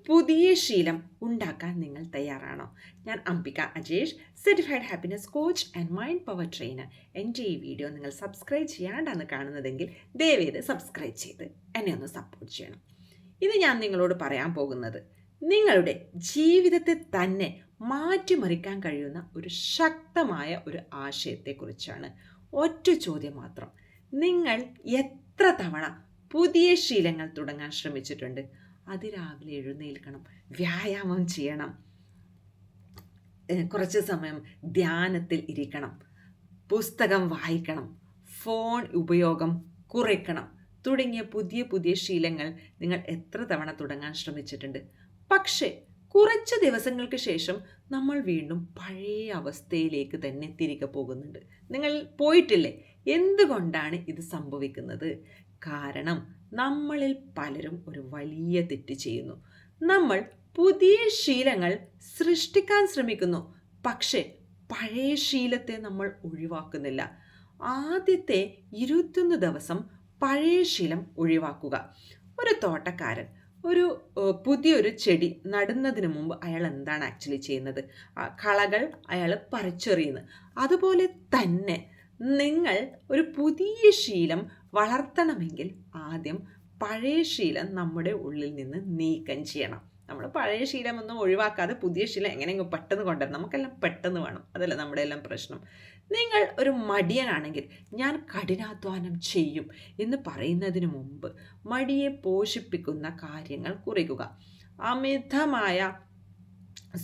പുതിയ ശീലം ഉണ്ടാക്കാൻ നിങ്ങൾ തയ്യാറാണോ? ഞാൻ Ambika Ajesh, certified happiness coach and mind power trainer. എൻ്റെ ഈ വീഡിയോ നിങ്ങൾ സബ്സ്ക്രൈബ് ചെയ്യാണ്ടാണ് കാണുന്നതെങ്കിൽ ദയവേത് സബ്സ്ക്രൈബ് ചെയ്ത് എന്നെ ഒന്ന് സപ്പോർട്ട് ചെയ്യണം. ഇത് ഞാൻ നിങ്ങളോട് പറയാൻ പോകുന്നത് നിങ്ങളുടെ ജീവിതത്തെ തന്നെ മാറ്റിമറിക്കാൻ കഴിയുന്ന ഒരു ശക്തമായ ഒരു ആശയത്തെക്കുറിച്ചാണ്. ഒറ്റ ചോദ്യം മാത്രം: നിങ്ങൾ എത്ര തവണ പുതിയ ശീലങ്ങൾ തുടങ്ങാൻ ശ്രമിച്ചിട്ടുണ്ട്? അതിരാവിലെ എഴുന്നേൽക്കണം, വ്യായാമം ചെയ്യണം, കുറച്ച് സമയം ധ്യാനത്തിൽ ഇരിക്കണം, പുസ്തകം വായിക്കണം, ഫോൺ ഉപയോഗം കുറയ്ക്കണം തുടങ്ങിയ പുതിയ പുതിയ ശീലങ്ങൾ നിങ്ങൾ എത്ര തവണ തുടങ്ങാൻ ശ്രമിച്ചിട്ടുണ്ട്? പക്ഷേ കുറച്ച് ദിവസങ്ങൾക്ക് ശേഷം നമ്മൾ വീണ്ടും പഴയ അവസ്ഥയിലേക്ക് തന്നെ തിരികെ പോകുന്നുണ്ട്. നിങ്ങൾ പോയിട്ടില്ലേ? എന്തുകൊണ്ടാണ് ഇത് സംഭവിക്കുന്നത്? കാരണം നമ്മളിൽ പലരും ഒരു വലിയ തെറ്റ് ചെയ്യുന്നു. നമ്മൾ പുതിയ ശീലങ്ങൾ സൃഷ്ടിക്കാൻ ശ്രമിക്കുന്നു, പക്ഷേ പഴയ ശീലത്തെ നമ്മൾ ഒഴിവാക്കുന്നില്ല. ആദ്യത്തെ 21 ദിവസം പഴയ ശീലം ഒഴിവാക്കുക. ഒരു തോട്ടക്കാരൻ പുതിയൊരു ചെടി നടുന്നതിന് മുമ്പ് അയാൾ എന്താണ് ആക്ച്വലി ചെയ്യുന്നത്? കളകൾ അയാൾ പറിച്ചെറിയുന്നു. അതുപോലെ തന്നെ നിങ്ങൾ ഒരു പുതിയ ശീലം വളർത്തണമെങ്കിൽ ആദ്യം പഴയ ശീലം നമ്മുടെ ഉള്ളിൽ നിന്ന് നീക്കം ചെയ്യണം. നമ്മൾ പഴയ ശീലമൊന്നും ഒഴിവാക്കാതെ പുതിയ ശീലം എങ്ങനെയെങ്കിലും പെട്ടെന്ന് കൊണ്ടുവരണം. നമുക്കെല്ലാം പെട്ടെന്ന് വേണം, അതല്ല നമ്മുടെ എല്ലാം പ്രശ്നം. നിങ്ങൾ ഒരു മടിയനാണെങ്കിൽ ഞാൻ കഠിനാധ്വാനം ചെയ്യും എന്ന് പറയുന്നതിന് മുമ്പ് മടിയെ പോഷിപ്പിക്കുന്ന കാര്യങ്ങൾ കുറയ്ക്കുക. അമിതമായ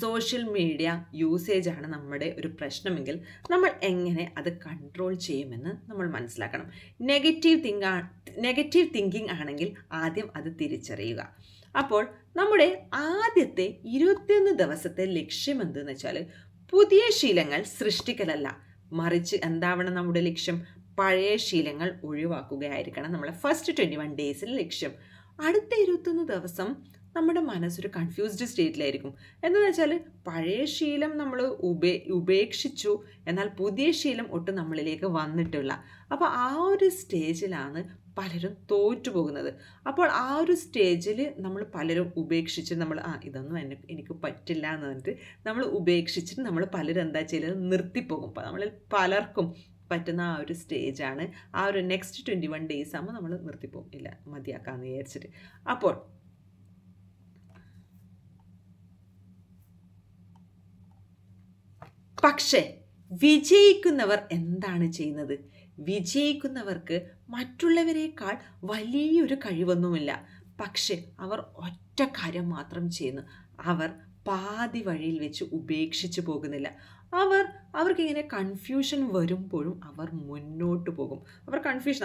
സോഷ്യൽ മീഡിയ യൂസേജാണ് നമ്മുടെ ഒരു പ്രശ്നമെങ്കിൽ നമ്മൾ എങ്ങനെ അത് കൺട്രോൾ ചെയ്യുമെന്ന് നമ്മൾ മനസ്സിലാക്കണം. നെഗറ്റീവ് തിങ്കിങ് ആണെങ്കിൽ ആദ്യം അത് തിരിച്ചറിയുക. അപ്പോൾ നമ്മുടെ ആദ്യത്തെ 21 ദിവസത്തെ ലക്ഷ്യം എന്തെന്ന് വെച്ചാൽ പുതിയ ശീലങ്ങൾ സൃഷ്ടിക്കലല്ല, മറിച്ച് എന്താവണം നമ്മുടെ ലക്ഷ്യം? പഴയ ശീലങ്ങൾ ഒഴിവാക്കുകയായിരിക്കണം നമ്മുടെ ഫസ്റ്റ് 21 ഡേയ്സിൽ ലക്ഷ്യം. അടുത്ത 21 ദിവസം നമ്മുടെ മനസ്സൊരു കൺഫ്യൂസ്ഡ് സ്റ്റേറ്റിലായിരിക്കും. എന്താണെന്ന് വെച്ചാൽ പഴയ ശീലം നമ്മൾ ഉപേക്ഷിച്ചു, എന്നാൽ പുതിയ ശീലം ഒട്ടും നമ്മളിലേക്ക് വന്നിട്ടില്ല. അപ്പോൾ ആ ഒരു സ്റ്റേജിലാണ് പലരും തോറ്റുപോകുന്നത്. അപ്പോൾ ആ ഒരു സ്റ്റേജിൽ നമ്മൾ പലരും ഉപേക്ഷിച്ച് നമ്മൾ ഇതൊന്നും എനിക്ക് പറ്റില്ല എന്ന് പറഞ്ഞിട്ട് നമ്മൾ ഉപേക്ഷിച്ചിട്ട് നമ്മൾ പലരും എന്താ ചെയ്യുന്നത്? നിർത്തിപ്പോകും. അപ്പോൾ നമ്മളിൽ പലർക്കും പറ്റുന്ന ആ ഒരു സ്റ്റേജാണ് ആ ഒരു നെക്സ്റ്റ് 21 ഡേയ്സ് ആകുമ്പോൾ നമ്മൾ നിർത്തിപ്പോകും, ഇല്ല മതിയാക്കാമെന്ന് വിചാരിച്ചിട്ട്. അപ്പോൾ പക്ഷേ വിജയിക്കുന്നവർ എന്താണ് ചെയ്യുന്നത്? വിജയിക്കുന്നവർക്ക് മറ്റുള്ളവരെക്കാൾ വലിയൊരു കഴിവൊന്നുമില്ല. പക്ഷെ അവർ ഒറ്റ കാര്യം മാത്രം ചെയ്യുന്നു: അവർ പാതി വഴിയിൽ വെച്ച് ഉപേക്ഷിച്ച് പോകുന്നില്ല. അവർക്കിങ്ങനെ കൺഫ്യൂഷൻ വരുമ്പോഴും അവർ മുന്നോട്ട് പോകും.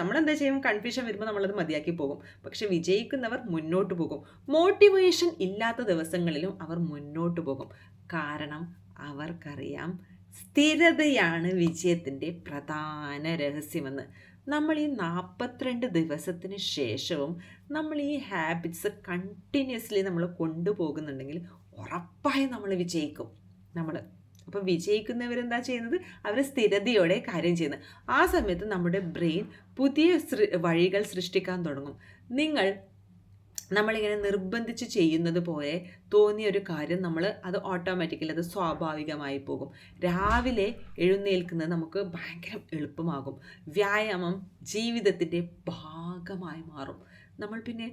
നമ്മളെന്താ ചെയ്യും? കൺഫ്യൂഷൻ വരുമ്പോൾ നമ്മളത് മതിയാക്കി പോകും. പക്ഷെ വിജയിക്കുന്നവർ മുന്നോട്ട് പോകും. മോട്ടിവേഷൻ ഇല്ലാത്ത ദിവസങ്ങളിലും അവർ മുന്നോട്ട് പോകും. കാരണം അവർക്കറിയാം സ്ഥിരതയാണ് വിജയത്തിൻ്റെ പ്രധാന രഹസ്യമെന്ന്. നമ്മൾ ഈ 42 ദിവസത്തിന് ശേഷവും നമ്മൾ ഈ ഹാബിറ്റ്സ് കണ്ടിന്യൂസ്ലി നമ്മൾ കൊണ്ടുപോകുന്നുണ്ടെങ്കിൽ ഉറപ്പായും നമ്മൾ വിജയിക്കും. അപ്പോൾ വിജയിക്കുന്നവരെന്താ ചെയ്യുന്നത്? അവർ സ്ഥിരതയോടെ കാര്യം ചെയ്യുന്നത്. ആ സമയത്ത് നമ്മുടെ ബ്രെയിൻ പുതിയ വഴികൾ സൃഷ്ടിക്കാൻ തുടങ്ങും. നമ്മളിങ്ങനെ നിർബന്ധിച്ച് ചെയ്യുന്നത് പോലെ തോന്നിയ ഒരു കാര്യം അത് ഓട്ടോമാറ്റിക്കലി അത് സ്വാഭാവികമായി പോകും. രാവിലെ എഴുന്നേൽക്കുന്നത് നമുക്ക് ഭയങ്കര എളുപ്പമാകും. വ്യായാമം ജീവിതത്തിൻ്റെ ഭാഗമായി മാറും. നമ്മൾ പിന്നെ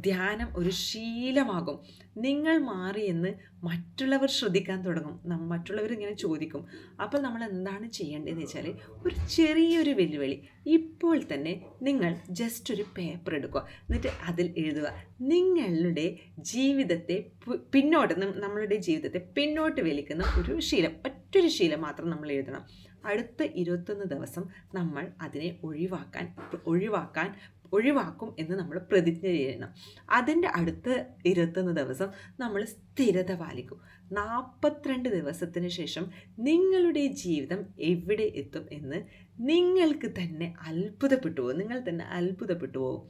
ധ്യാനം ഒരു ശീലമാകും. നിങ്ങൾ മാറിയെന്ന് മറ്റുള്ളവർ ശ്രദ്ധിക്കാൻ തുടങ്ങും. മറ്റുള്ളവർ ഇങ്ങനെ ചോദിക്കും. അപ്പോൾ നമ്മൾ എന്താണ് ചെയ്യേണ്ടതെന്ന് വെച്ചാൽ ഒരു ചെറിയൊരു വെല്ലുവിളി. ഇപ്പോൾ തന്നെ നിങ്ങൾ ജസ്റ്റ് ഒരു പേപ്പർ എടുക്കുക, എന്നിട്ട് അതിൽ എഴുതുക നിങ്ങളുടെ ജീവിതത്തെ നമ്മളുടെ ജീവിതത്തെ പിന്നോട്ട് വലിക്കുന്ന ഒരു ശീലം, ഒറ്റൊരു ശീലം മാത്രം നമ്മൾ എഴുതണം. അടുത്ത 21 ദിവസം നമ്മൾ അതിനെ ഒഴിവാക്കും എന്ന് നമ്മൾ പ്രതിജ്ഞ ചെയ്യണം. അതിൻ്റെ അടുത്ത 21 ദിവസം നമ്മൾ സ്ഥിരത പാലിക്കും. 42 ദിവസത്തിന് ശേഷം നിങ്ങളുടെ ജീവിതം എവിടെ എത്തും എന്ന് നിങ്ങൾ തന്നെ അത്ഭുതപ്പെട്ടു പോകും.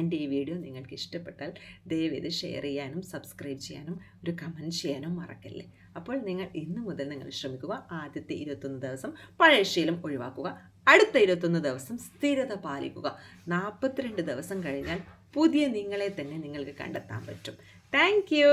എൻ്റെ ഈ വീഡിയോ നിങ്ങൾക്ക് ഇഷ്ടപ്പെട്ടാൽ ദയവേത് ഷെയർ ചെയ്യാനും സബ്സ്ക്രൈബ് ചെയ്യാനും ഒരു കമൻറ്റ് ചെയ്യാനും മറക്കല്ലേ. അപ്പോൾ നിങ്ങൾ ഇന്ന് മുതൽ നിങ്ങൾ ശ്രമിക്കുക. ആദ്യത്തെ 21 ദിവസം പഴയ ശീലം ഒഴിവാക്കുക. അടുത്ത 21 ദിവസം സ്ഥിരത പാലിക്കുക. 42 ദിവസം കഴിഞ്ഞാൽ പുതിയ നിങ്ങളെ തന്നെ നിങ്ങൾക്ക് കണ്ടെത്താൻ പറ്റും. Thank you.